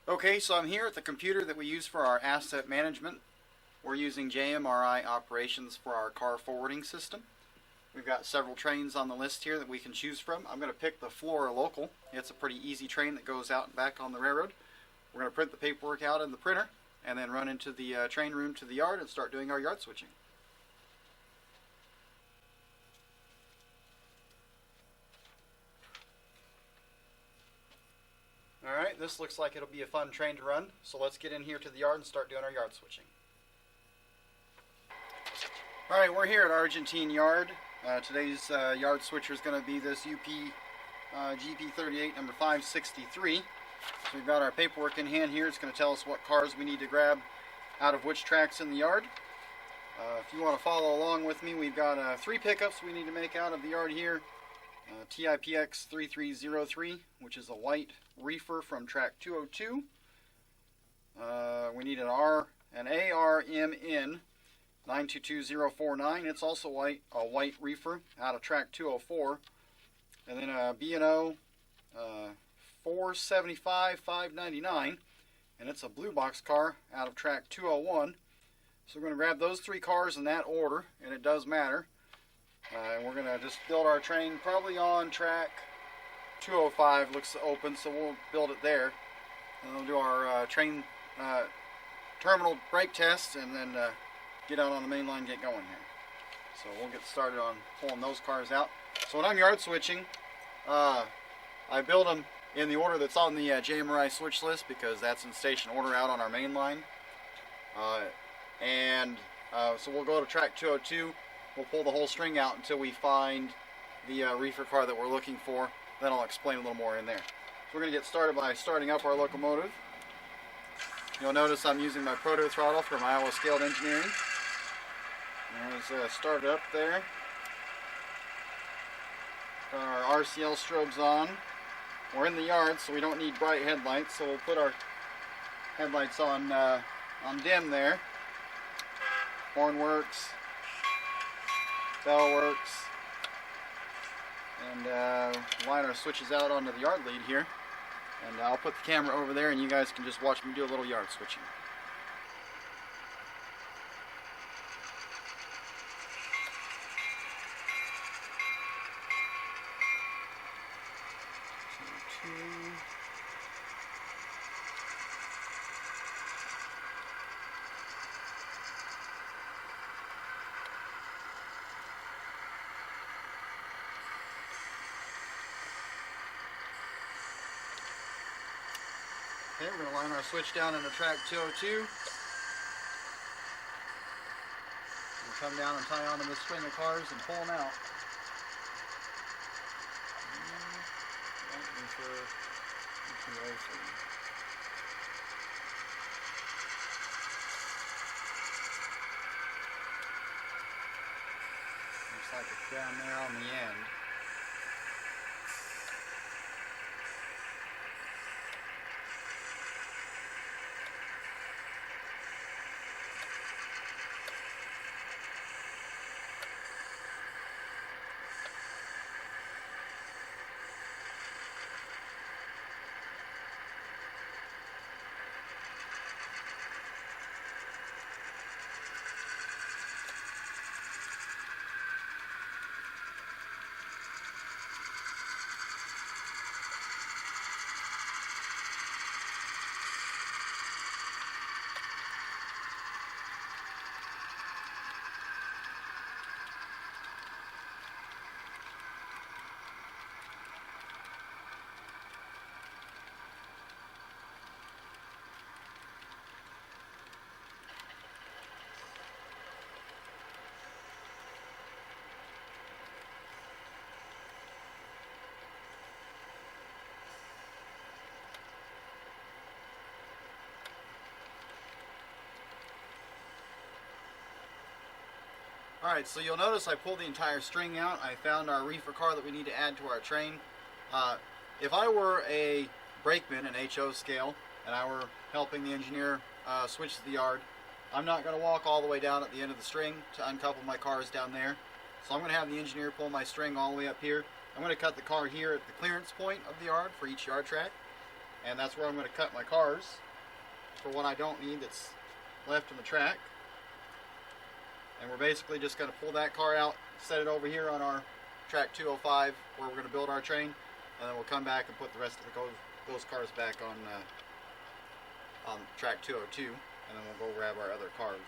Okay, so I'm here at the computer that we use for our asset management. We're using JMRI operations for our car forwarding system. We've got several trains on the list here that we can choose from. I'm going to pick the Flora local. It's a pretty easy train that goes out and back on the railroad. We're going to print the paperwork out in the printer and then run into the train room to the yard and start doing our yard switching. Alright, this looks like it'll be a fun train to run, so let's get in here to the yard and start doing our yard switching. Alright, we're here at Argentine Yard. Today's yard switcher is going to be this GP38 number 563. So we've got our paperwork in hand here. It's going to tell us what cars we need to grab out of which tracks in the yard. If you want to follow along with me, we've got 3 pickups we need to make out of the yard here. TIPX 3303, which is a white reefer from track 202. We need an ARMN 922049. It's also a white reefer out of track 204. And then a B&O 475599, and it's a blue box car out of track 201. So we're going to grab those 3 cars in that order, and it does matter. And we're going to just build our train probably on track 205. Looks open, so we'll build it there. And we'll do our train terminal brake test, and then get out on the main line and get going here. So we'll get started on pulling those cars out. So when I'm yard switching, I build them in the order that's on the JMRI switch list, because that's in station order out on our main line. So we'll go to track 202. We'll pull the whole string out until we find the reefer car that we're looking for. Then I'll explain a little more in there. So we're going to get started by starting up our locomotive. You'll notice I'm using my proto throttle from Iowa Scaled Engineering. There's started up there. Got our RCL strobes on. We're in the yard, so we don't need bright headlights, so we'll put our headlights on dim there. Horn works. Bell works. And line our switches out onto the yard lead here. And I'll put the camera over there, and you guys can just watch me do a little yard switching. Okay, we're going to line our switch down into track 202. We'll come down and tie onto this string of cars and pull them out. Looks like it's down there on the end. Alright, so you'll notice I pulled the entire string out. I found our reefer car that we need to add to our train. If I were a brakeman, an HO scale, and I were helping the engineer switch the yard, I'm not going to walk all the way down at the end of the string to uncouple my cars down there. So I'm going to have the engineer pull my string all the way up here. I'm going to cut the car here at the clearance point of the yard for each yard track. and that's where I'm going to cut my cars for what I don't need that's left in the track. And we're basically just going to pull that car out, set it over here on our track 205 where we're going to build our train, and then we'll come back and put the rest of those cars back on track 202, and then we'll go grab our other cars.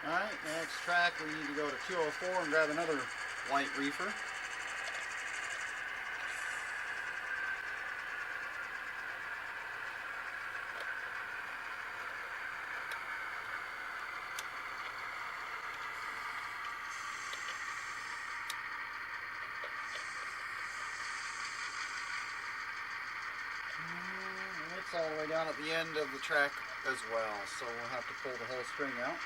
Alright, next track we need to go to 204 and grab another white reefer. And it's all the way down at the end of the track as well, so we'll have to pull the whole string out.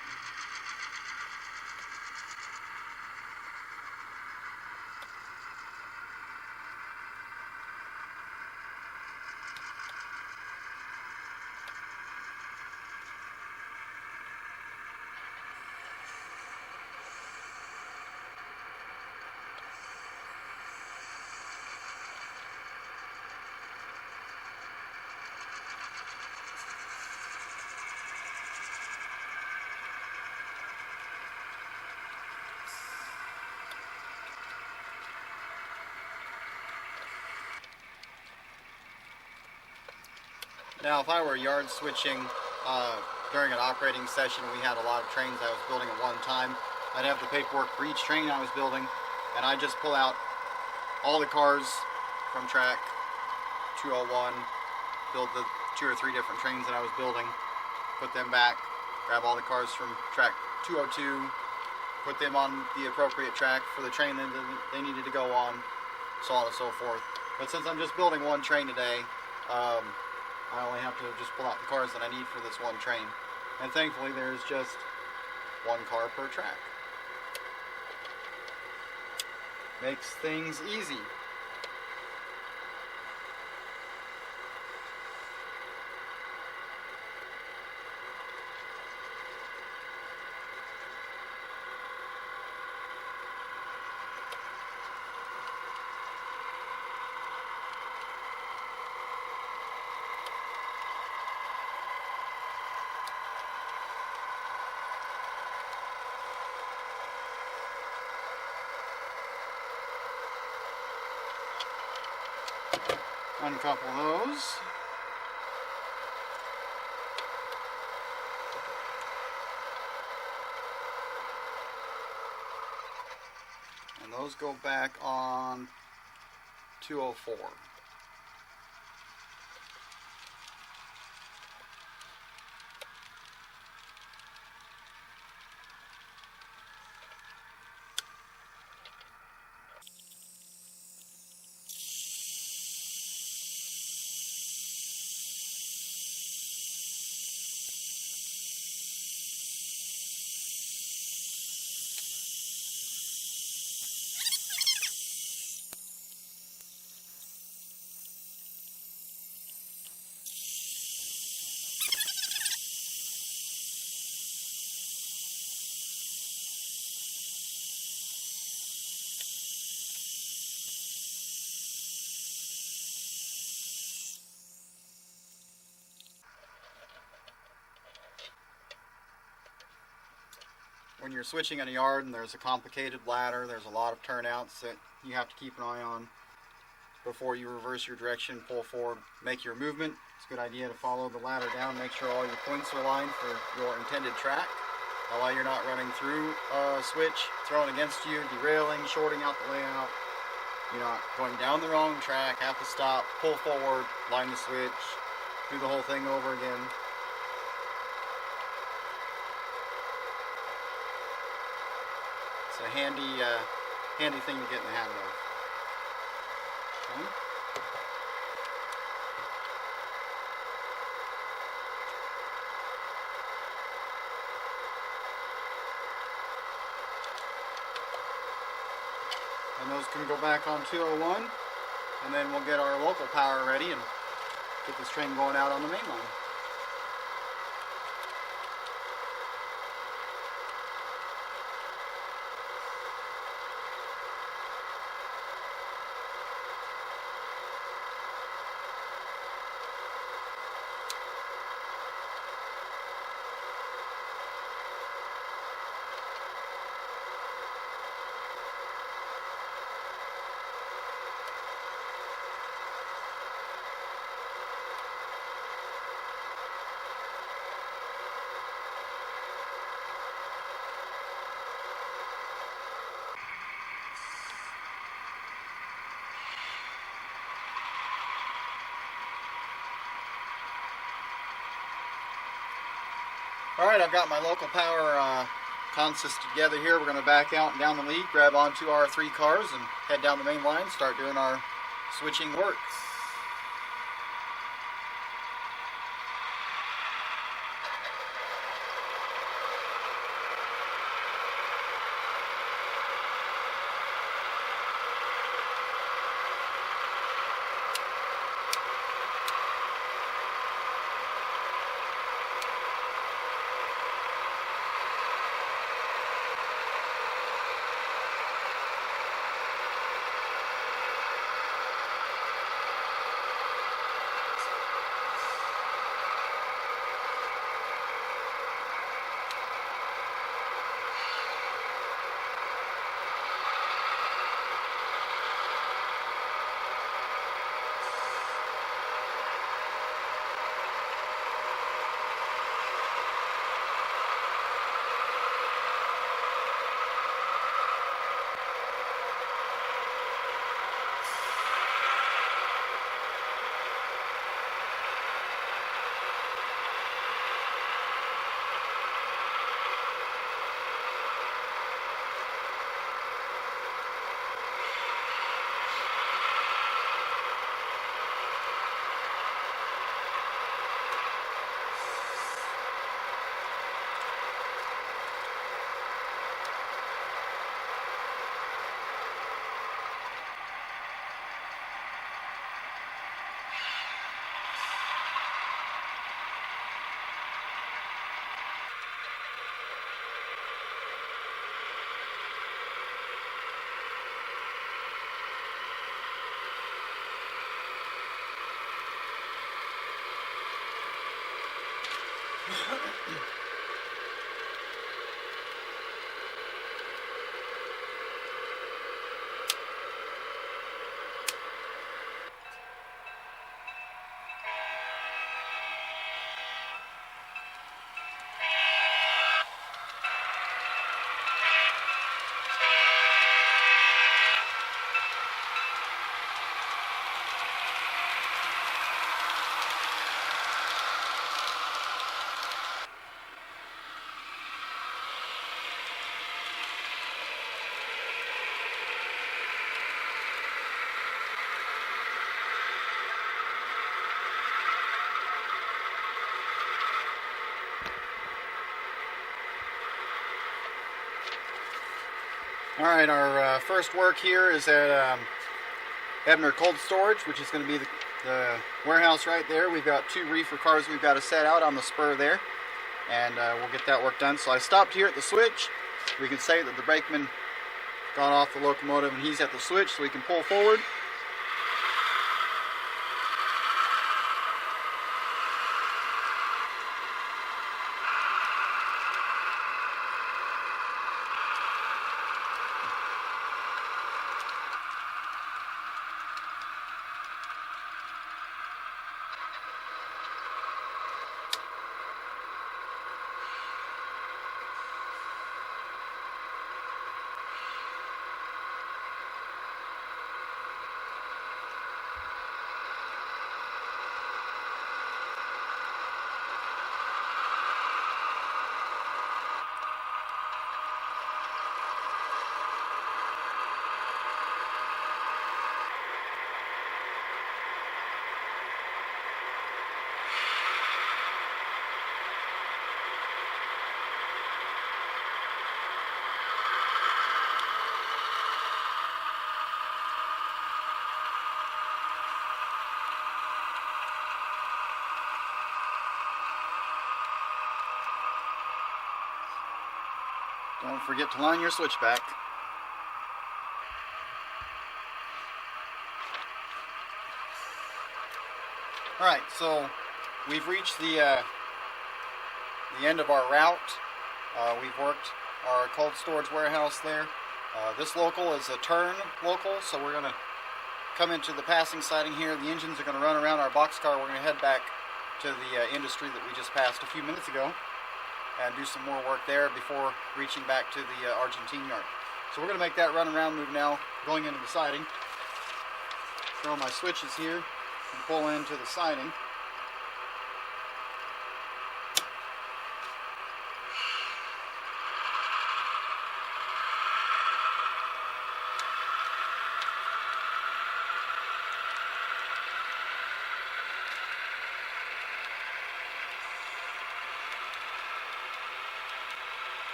Now, if I were yard switching during an operating session, we had a lot of trains I was building at one time. I'd have the paperwork for each train I was building, and I'd just pull out all the cars from track 201, build the 2 or 3 different trains that I was building, put them back, grab all the cars from track 202, put them on the appropriate track for the train that they needed to go on, so on and so forth. But since I'm just building one train today, I only have to just pull out the cars that I need for this one train. And thankfully there's just one car per track. Makes things easy. Uncouple those. And those go back on 204. when you're switching in a yard and there's a complicated ladder, there's a lot of turnouts that you have to keep an eye on before you reverse your direction, pull forward, make your movement. It's a good idea to follow the ladder down, make sure all your points are aligned for your intended track. That way you're not running through a switch, thrown against you, derailing, shorting out the layout. You're not going down the wrong track, have to stop, pull forward, line the switch, do the whole thing over again. It's a handy thing to get in the habit of. Okay. And those can go back on 201, and then we'll get our local power ready and get this train going out on the main line. Alright, I've got my local power consist together here. We're going to back out and down the lead, grab onto our 3 cars and head down the main line, start doing our switching work. Alright, our first work here is at Ebner Cold Storage, which is going to be the warehouse right there. We've got 2 reefer cars we've got to set out on the spur there, and we'll get that work done. So I stopped here at the switch. We can say that the brakeman got off the locomotive and he's at the switch, so we can pull forward. Don't forget to line your switchback. Alright, so we've reached the end of our route. We've worked our cold storage warehouse there. This local is a turn local, so we're going to come into the passing siding here. The engines are going to run around our boxcar. We're going to head back to the industry that we just passed a few minutes ago and do some more work there before reaching back to the Argentine Yard. So we're going to make that run around move now, going into the siding. Throw my switches here and pull into the siding.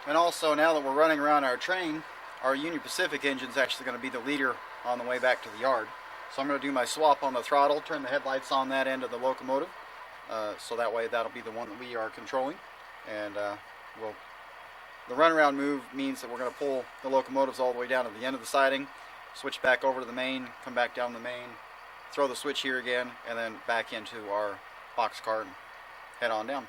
And also, now that we're running around our train, our Union Pacific engine is actually going to be the leader on the way back to the yard. So I'm going to do my swap on the throttle, turn the headlights on that end of the locomotive, so that way that'll be the one that we are controlling. And the runaround move means that we're going to pull the locomotives all the way down to the end of the siding, switch back over to the main, come back down the main, throw the switch here again, and then back into our boxcar and head on down.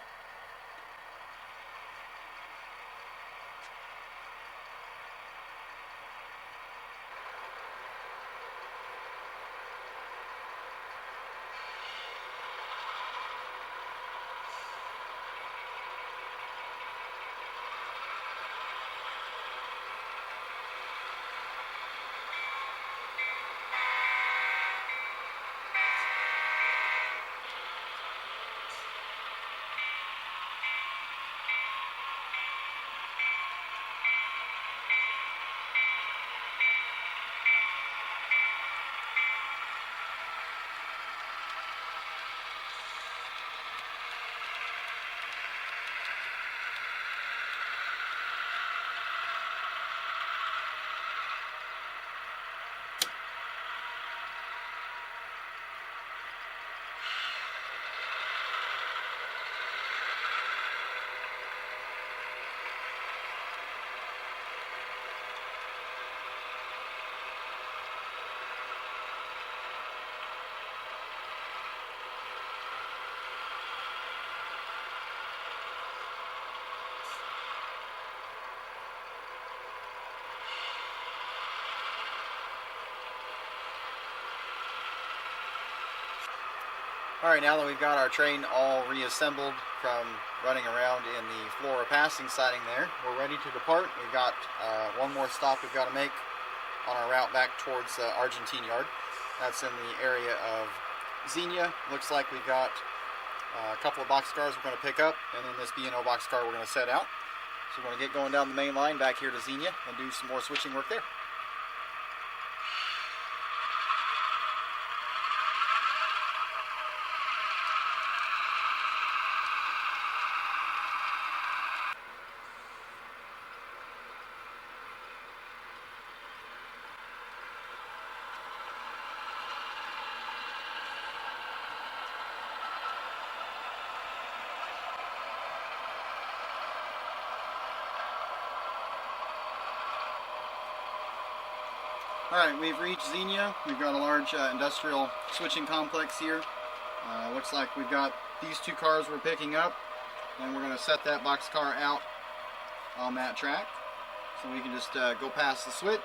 Alright, now that we've got our train all reassembled from running around in the Flora passing siding there, we're ready to depart. We've got one more stop we've got to make on our route back towards Argentine Yard. That's in the area of Xenia. Looks like we've got a couple of boxcars we're going to pick up, and then this B&O boxcar we're going to set out. So we're going to get going down the main line back here to Xenia and do some more switching work there. Alright, we've reached Xenia. We've got a large industrial switching complex here. Looks like we've got these two cars we're picking up, and we're going to set that boxcar out on that track. So we can just go past the switch.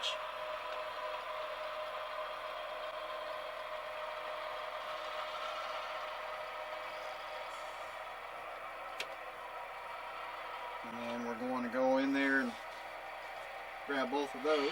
And then we're going to go in there and grab both of those.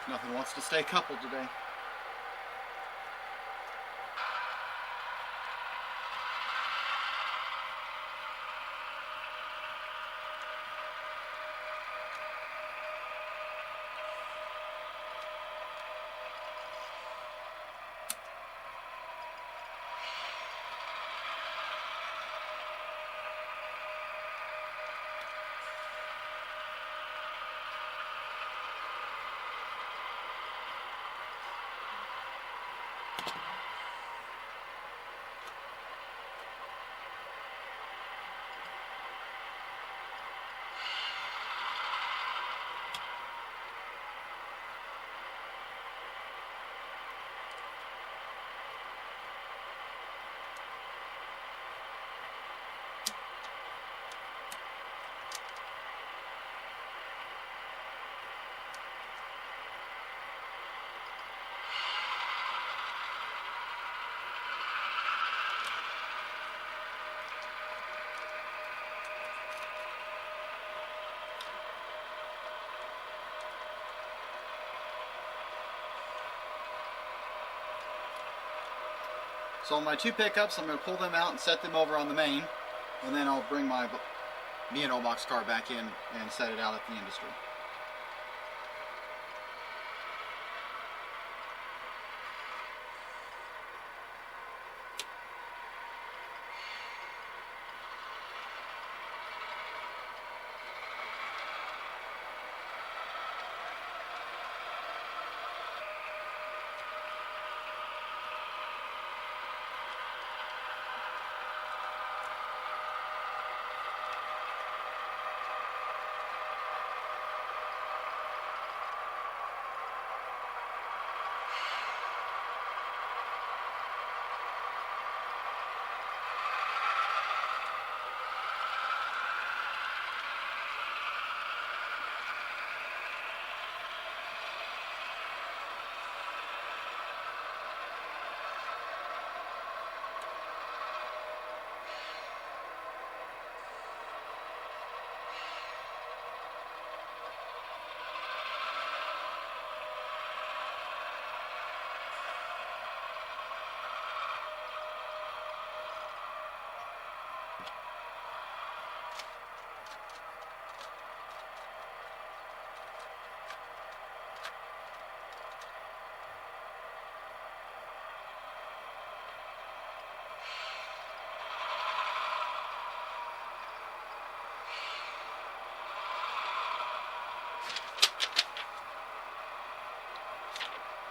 Nothing wants to stay coupled today. So on my 2 pickups, I'm going to pull them out and set them over on the main, and then I'll bring my B&O box car back in and set it out at the industry.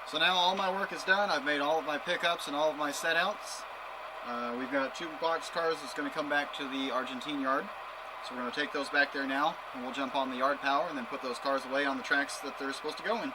So now all my work is done. I've made all of my pickups and all of my set outs. We've got 2 box cars that's going to come back to the Argentine Yard. So we're going to take those back there now, and we'll jump on the yard power and then put those cars away on the tracks that they're supposed to go in.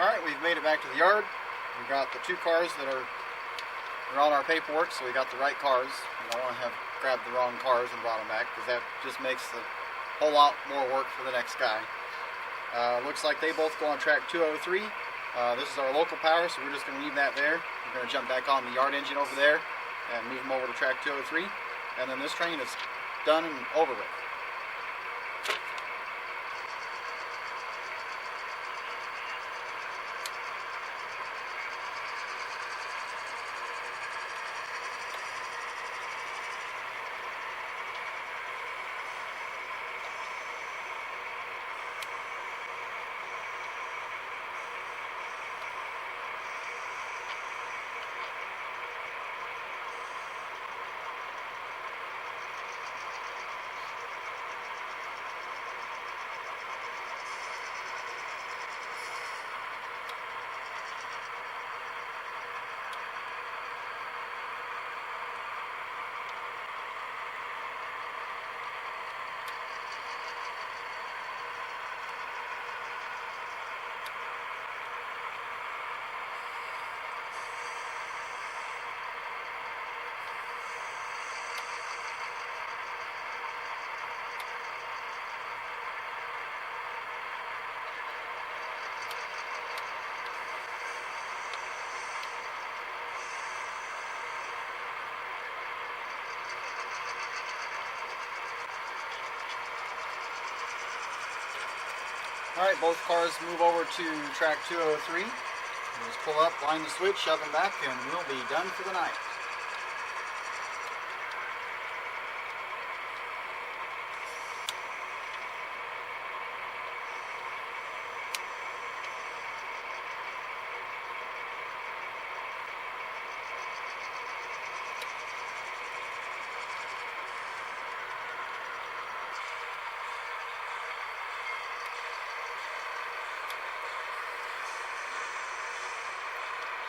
Alright, we've made it back to the yard. We've got the 2 cars that are on our paperwork, so we got the right cars. We don't want to have grabbed the wrong cars and brought them back, because that just makes the whole lot more work for the next guy. Looks like they both go on track 203. This is our local power, so we're just going to leave that there. We're going to jump back on the yard engine over there and move them over to track 203. And then this train is done and over with. Alright, both cars move over to track 203. We'll just pull up, line the switch, shove them back, and we'll be done for the night.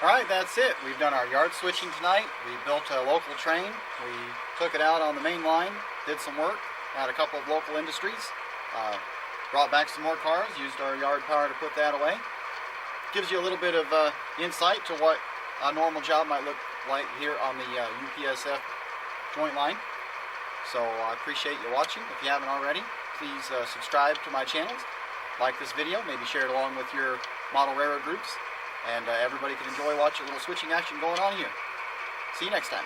Alright, that's it. We've done our yard switching tonight. We built a local train. We took it out on the main line, did some work at a couple of local industries, brought back some more cars, used our yard power to put that away. Gives you a little bit of insight to what a normal job might look like here on the UPSF joint line. So I appreciate you watching. If you haven't already, please subscribe to my channels, like this video, maybe share it along with your model railroad groups. And everybody can enjoy watching a little switching action going on here. See you next time.